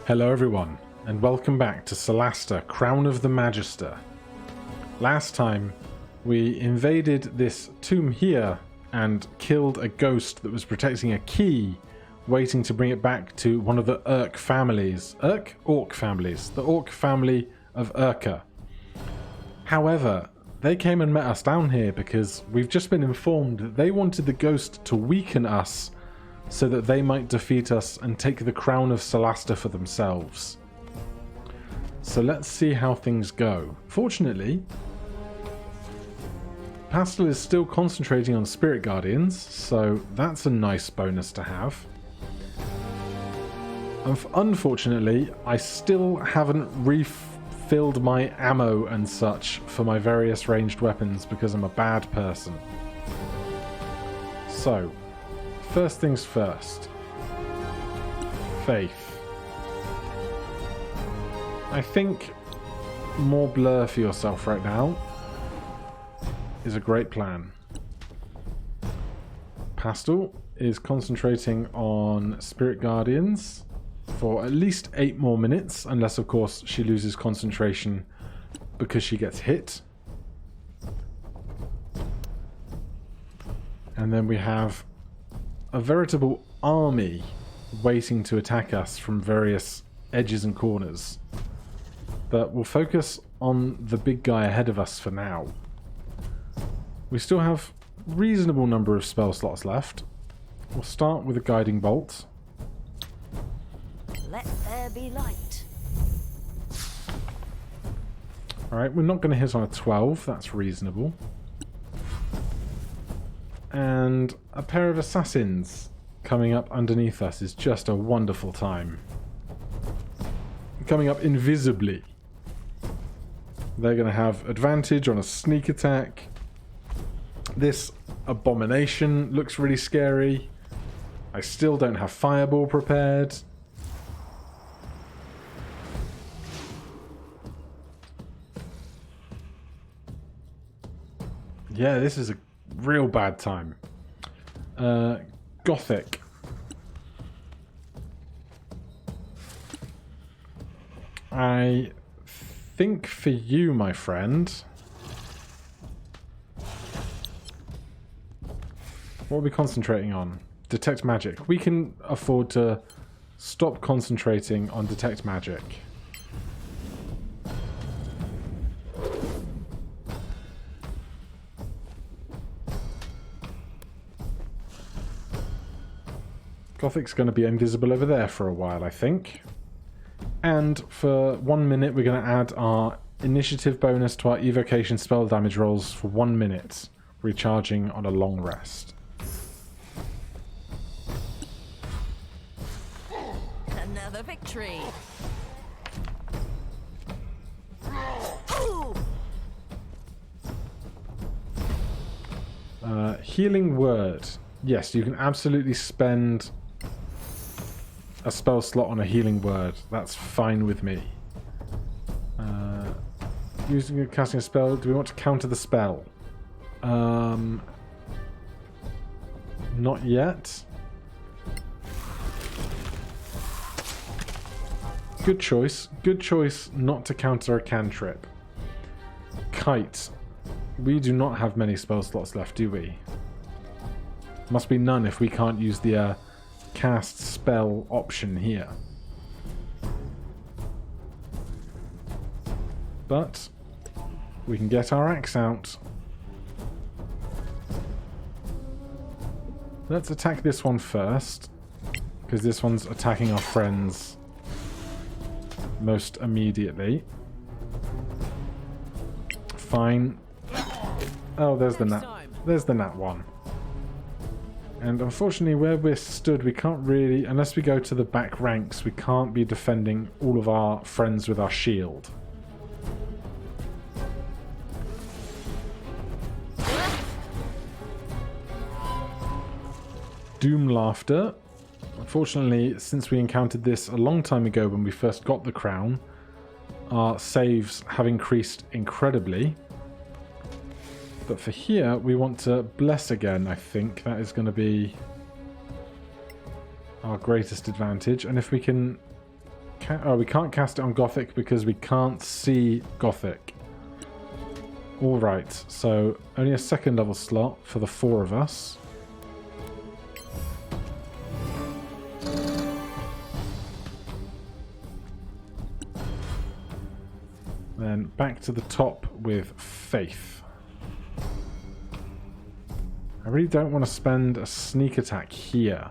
Hello everyone, and welcome back to Solasta Crown of the Magister. Last time, we invaded this tomb here and killed a ghost that was protecting a key, waiting to bring it back to one of the Orc families. Orc families. The Orc family of Urka. However, they came and met us down here because we've just been informed that they wanted the ghost to weaken us so that they might defeat us and take the crown of Solasta for themselves. So let's see how things go. Fortunately, Pastel is still concentrating on Spirit Guardians, so that's a nice bonus to have. Unfortunately, I still haven't refilled my ammo and such for my various ranged weapons because I'm a bad person. So, first things first. Faith. I think more blur for yourself right now is a great plan. Pastel is concentrating on Spirit Guardians for at least 8 more minutes, unless of course she loses concentration because she gets hit. And then we have a veritable army waiting to attack us from various edges and corners. But we'll focus on the big guy ahead of us for now. We still have a reasonable number of spell slots left. We'll start with a guiding bolt. Let there be light. Alright, we're not going to hit on a 12, that's reasonable. And a pair of assassins coming up underneath us is just a wonderful time. Coming up invisibly. They're going to have advantage on a sneak attack. This abomination looks really scary. I still don't have fireball prepared. Yeah, this is a real bad time. Gothic. I think for you, my friend, what are we concentrating on? Detect magic. We can afford to stop concentrating on detect magic. Gothic's going to be invisible over there for a while, I think. And for 1 minute, we're going to add our initiative bonus to our evocation spell damage rolls for 1 minute, recharging on a long rest. Another victory. Healing word. Yes, you can absolutely spend a spell slot on a healing word. That's fine with me. Using a casting a spell, do we want to counter the spell? Not yet. Good choice. Good choice not to counter a cantrip. Kite. We do not have many spell slots left, do we? Must be none if we can't use the cast spell option here. But we can get our axe out. Let's attack this one first, because this one's attacking our friends most immediately. Fine. Oh, there's the nat. There's the nat one. And unfortunately, where we're stood, we can't really, unless we go to the back ranks, we can't be defending all of our friends with our shield. Doom Laughter. Unfortunately, since we encountered this a long time ago when we first got the crown, our saves have increased incredibly. But for here, we want to bless again, I think. That is going to be our greatest advantage. And if we can Oh, we can't cast it on Gothic because we can't see Gothic. Alright, so only a second level slot for the 4 of us. Then back to the top with Faith. I really don't want to spend a sneak attack here.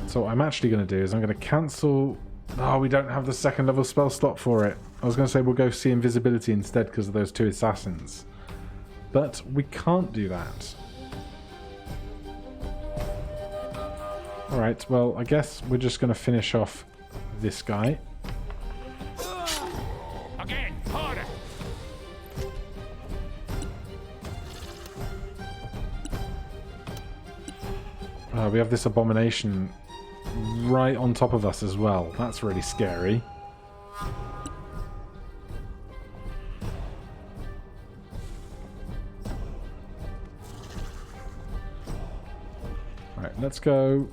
So what I'm actually going to do is I'm going to cancel... Oh, we don't have the second level spell slot for it. I was going to say we'll go see invisibility instead because of those 2 assassins. But we can't do that. Alright, well, I guess we're just going to finish off this guy. Again, harder. We have this abomination right on top of us as well. That's really scary. Right, let's go.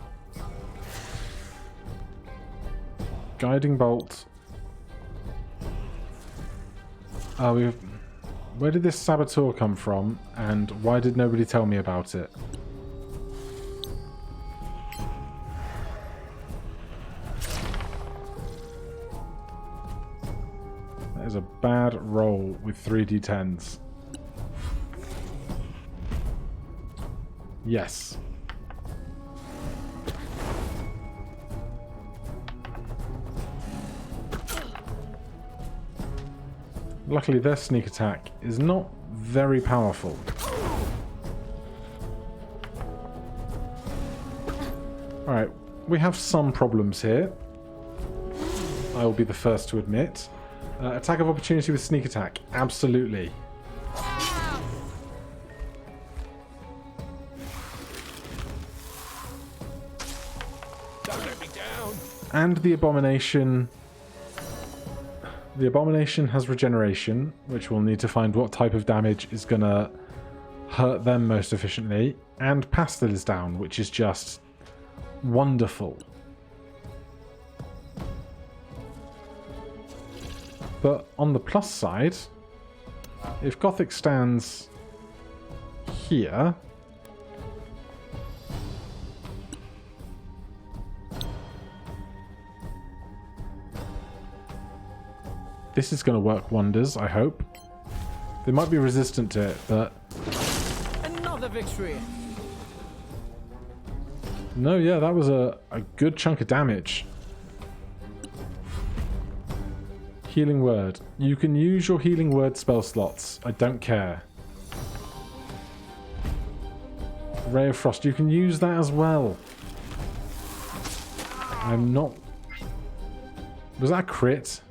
Guiding bolt. Where did this saboteur come from, and why did nobody tell me about it? That is a bad roll with 3d10s. Yes. Luckily their sneak attack is not very powerful. Alright, we have some problems here. I will be the first to admit. Attack of opportunity with sneak attack. Absolutely. Don't let me down. And the abomination... The abomination has regeneration, which we'll need to find what type of damage is going to hurt them most efficiently. And Pastel is down, which is just wonderful. But on the plus side, if Gothic stands here... This is going to work wonders, I hope. They might be resistant to it, but... Another victory! No, yeah, that was a good chunk of damage. Healing word. You can use your healing word spell slots. I don't care. Ray of Frost. You can use that as well. I'm not... Was that a crit?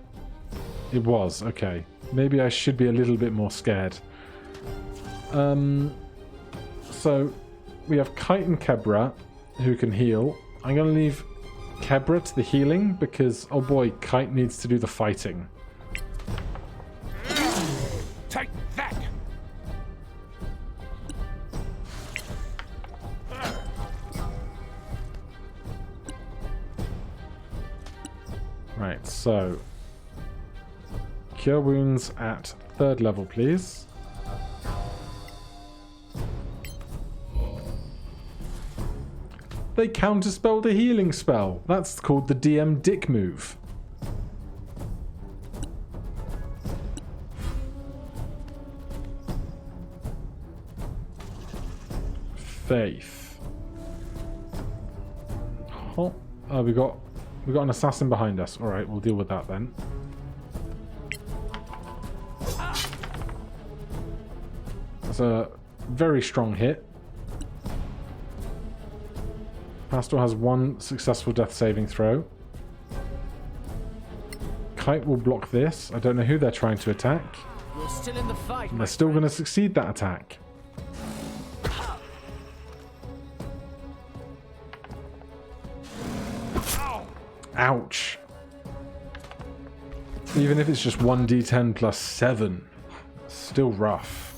It was, okay. Maybe I should be a little bit more scared. So, we have Kite and Kebra, who can heal. I'm going to leave Kebra to the healing, because, oh boy, Kite needs to do the fighting. Take that. Right, so... Cure wounds at 3rd level, please. They counterspelled a healing spell. That's called the DM dick move. Faith. Oh, we got an assassin behind us. All right, we'll deal with that then. That's a very strong hit. Pastor has 1 successful death saving throw. Kite will block this. I don't know who they're trying to attack. We're still in the fight. And they're still going to succeed that attack. Ouch. Even if it's just 1d10 plus 7, still rough.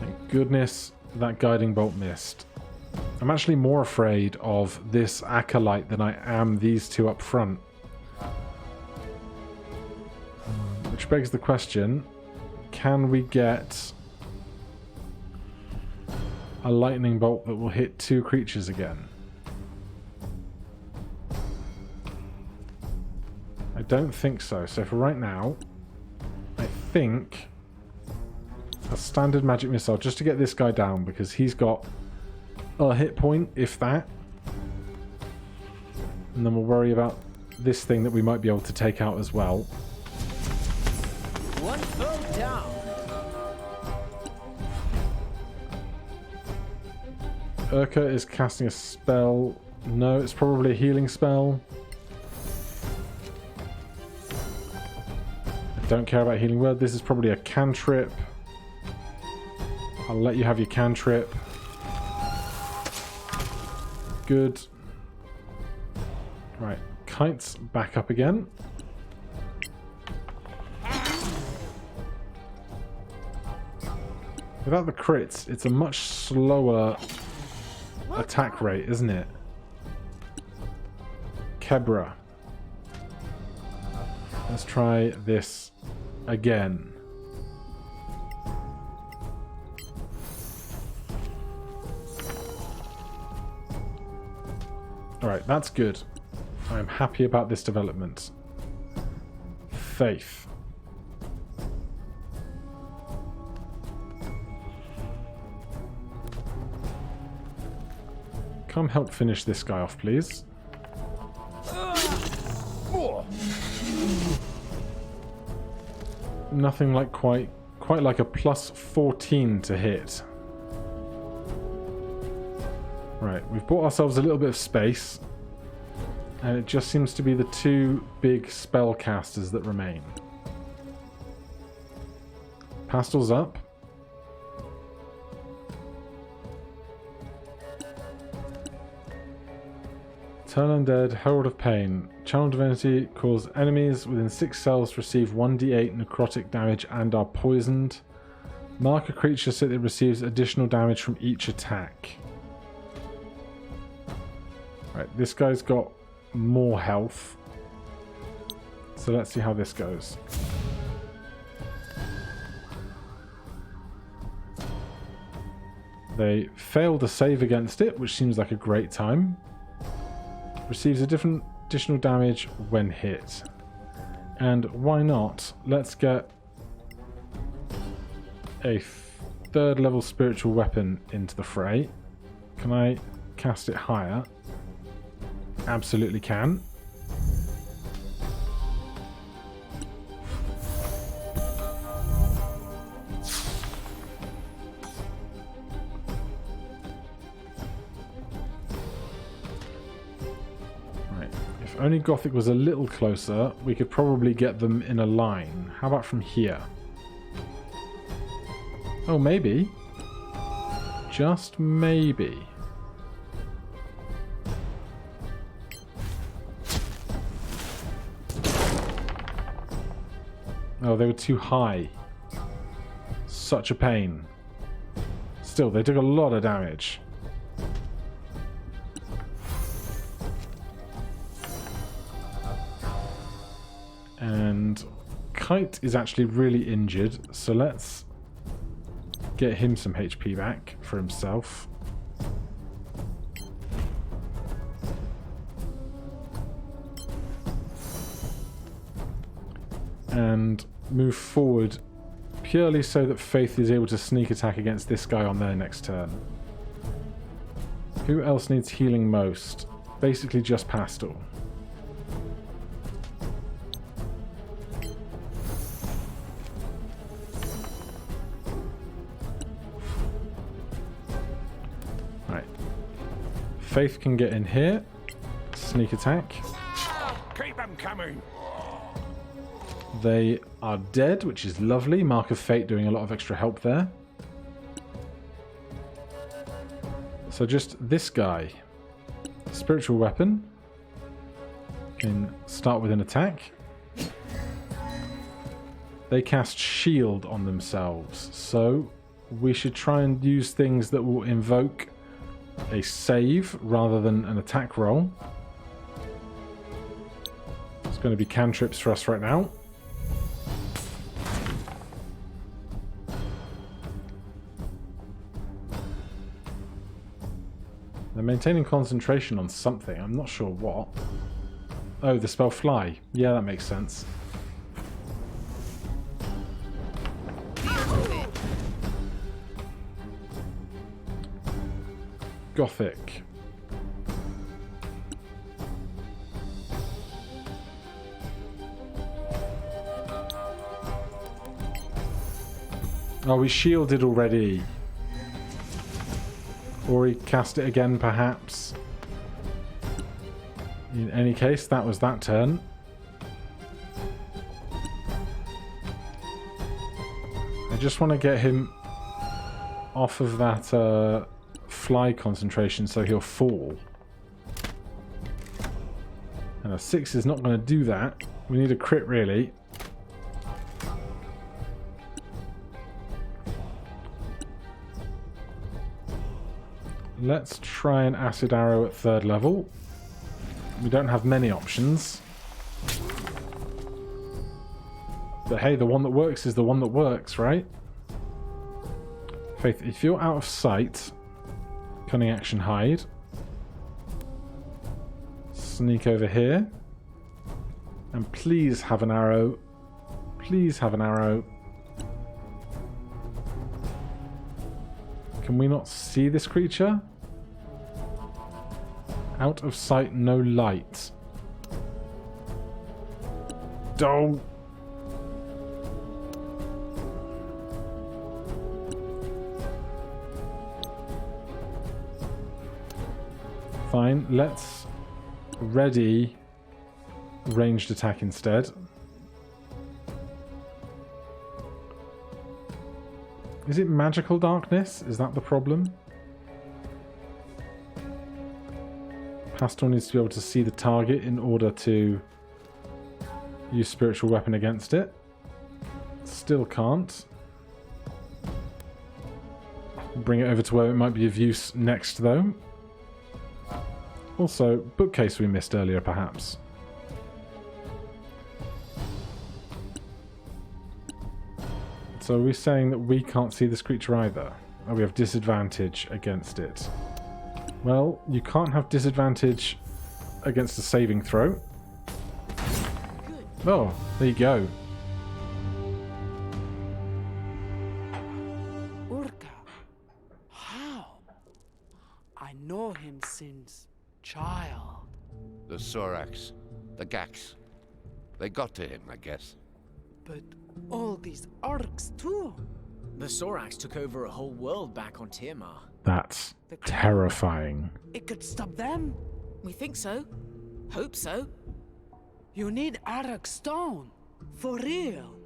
Thank goodness that guiding bolt missed. I'm actually more afraid of this acolyte than I am these two up front. Which begs the question, can we get a lightning bolt that will hit two creatures again? I don't think so. So for right now, I think a standard magic missile just to get this guy down, because he's got a hit point, if that. And then we'll worry about this thing that we might be able to take out as well. One foe down. Urka is casting a spell. No, it's probably a healing spell. I don't care about healing word. This is probably a cantrip. I'll let you have your cantrip. Good. Right, Kite's back up again. Without the crits, it's a much slower attack rate, isn't it? Kebra. Let's try this again. Alright, that's good. I'm happy about this development. Faith. Come help finish this guy off, please. Nothing like quite like a plus 14 to hit. Right, we've bought ourselves a little bit of space, and it just seems to be the two big spellcasters that remain. Pastel's up. Turn Undead, Herald of Pain. Channel Divinity cause enemies within 6 cells receive 1d8 necrotic damage and are poisoned. Mark a creature so that it receives additional damage from each attack. Right, this guy's got more health. So let's see how this goes. They failed a save against it, which seems like a great time. Receives a different additional damage when hit. And why not? Let's get a 3rd level spiritual weapon into the fray. Can I cast it higher? Absolutely can. If only Gothic was a little closer, we could probably get them in a line. How about from here? Oh, maybe. Just maybe. Oh, they were too high. Such a pain. Still, they took a lot of damage. And Kite is actually really injured, so let's get him some HP back for himself. And move forward purely so that Faith is able to sneak attack against this guy on their next turn. Who else needs healing most? Basically just Pastel. Right. Faith can get in here. Sneak attack. Keep them coming. They are dead, which is lovely. Mark of Fate doing a lot of extra help there. So just this guy. Spiritual weapon. Can start with an attack. They cast shield on themselves. So we should try and use things that will invoke a save rather than an attack roll. It's going to be cantrips for us right now. They're maintaining concentration on something. I'm not sure what. Oh, the spell Fly. Yeah, that makes sense. Gothic. Oh, we shielded already. Or he cast it again, perhaps. In any case, that was that turn. I just want to get him off of that fly concentration so he'll fall. And a 6 is not going to do that. We need a crit, really. Let's try an acid arrow at 3rd level. We don't have many options. But hey, the one that works is the one that works, right? Faith, if you're out of sight, cunning action hide. Sneak over here. And please have an arrow. Please have an arrow. Can we not see this creature? Out of sight, no light. Don't. Fine, let's ready ranged attack instead. Is it magical darkness? Is that the problem? Pastor needs to be able to see the target in order to use spiritual weapon against it. Still can't. Bring it over to where it might be of use next, though. Also, bookcase we missed earlier, perhaps. So are we saying that we can't see this creature either? Or we have disadvantage against it? Well, you can't have disadvantage against a saving throw. Oh, there you go. Urka. How? I know him since child. The Sorax, the Gax. They got to him, I guess. But all these orcs too. The Sorax took over a whole world back on Tiamat. That's terrifying. It could stop them. We think so. Hope so. You need Arak Stone. For real.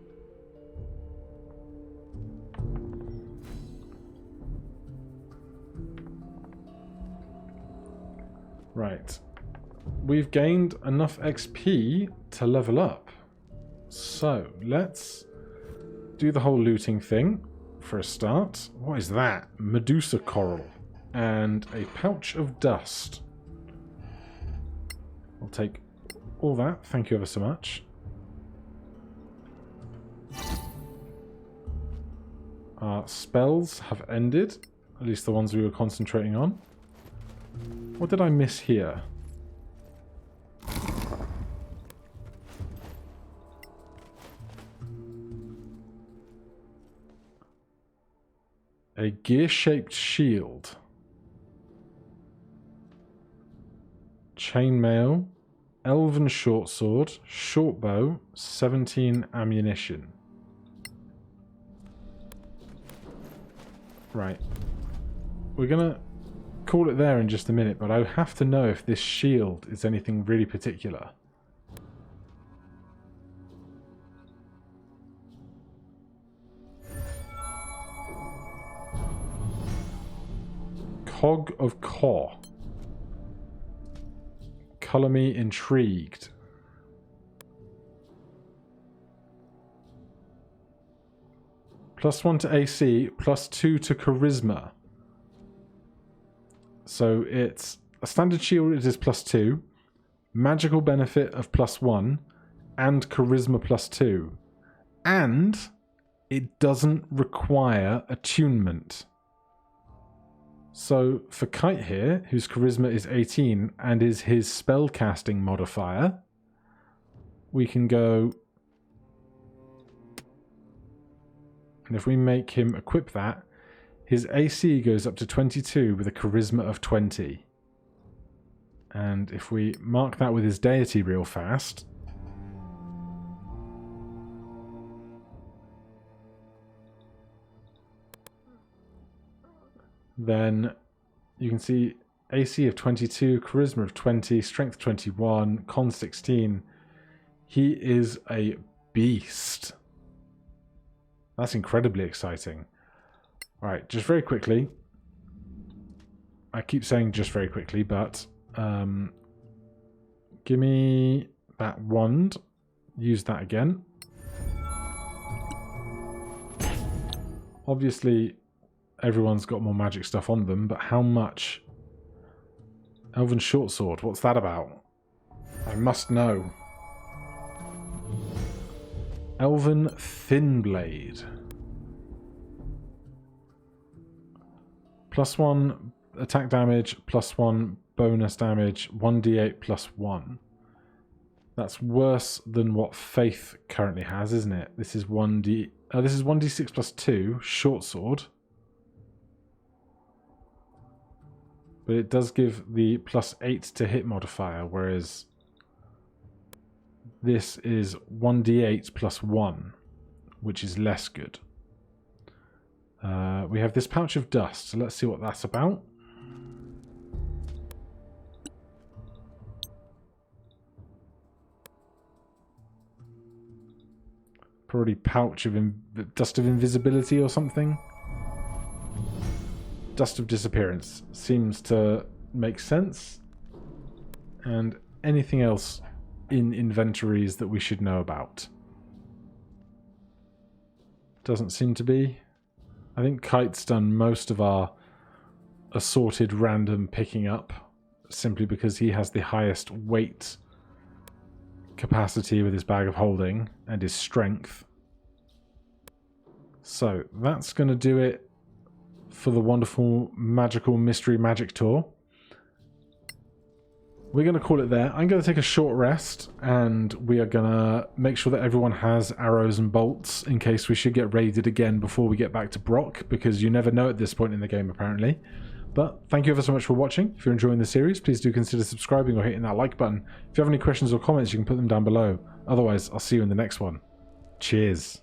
Right. We've gained enough XP to level up. So, let's do the whole looting thing for a start. What is that? Medusa coral. And a pouch of dust. I'll take all that. Thank you ever so much. Our spells have ended. At least the ones we were concentrating on. What did I miss here? A gear-shaped shield. Chainmail. Elven short sword. Short bow. 17 ammunition. Right. We're gonna call it there in just a minute, but I have to know if this shield is anything really particular. Cog of Caw. Colour me intrigued. +1 to AC, +2 to Charisma. So it's a standard shield, it is +2, magical benefit of +1, and charisma +2. And it doesn't require attunement. So for Kite here, whose charisma is 18 and is his spellcasting modifier, we can go, and if we make him equip that, his AC goes up to 22 with a charisma of 20. And if we mark that with his deity real fast, then you can see AC of 22, charisma of 20, strength 21, con 16. He is a beast. That's incredibly exciting. Alright, just very quickly. I keep saying just very quickly, but give me that wand. Use that again. Obviously, everyone's got more magic stuff on them, but how much? Elven Shortsword, what's that about? I must know. Elven Thinblade. +1 attack damage, +1 bonus damage, 1d8 +1. That's worse than what Faith currently has, isn't it? This is 1d. This is 1d6 +2, Shortsword. But it does give the +8 to hit modifier, whereas this is 1d8 +1, which is less good. We have this pouch of dust, so let's see what that's about. Probably pouch of dust of invisibility or something. Dust of disappearance seems to make sense. And anything else in inventories that we should know about? Doesn't seem to be. I think Kite's done most of our assorted random picking up, simply because he has the highest weight capacity with his bag of holding and his strength. So that's going to do it for the wonderful magical mystery magic tour. We're going to call it there. I'm going to take a short rest, and we are going to make sure that everyone has arrows and bolts in case we should get raided again before we get back to Brock, because you never know at this point in the game apparently. But thank you ever so much for watching. If you're enjoying the series, please do consider subscribing or hitting that like button. If you have any questions or comments, you can put them down below. Otherwise, I'll see you in the next one. Cheers.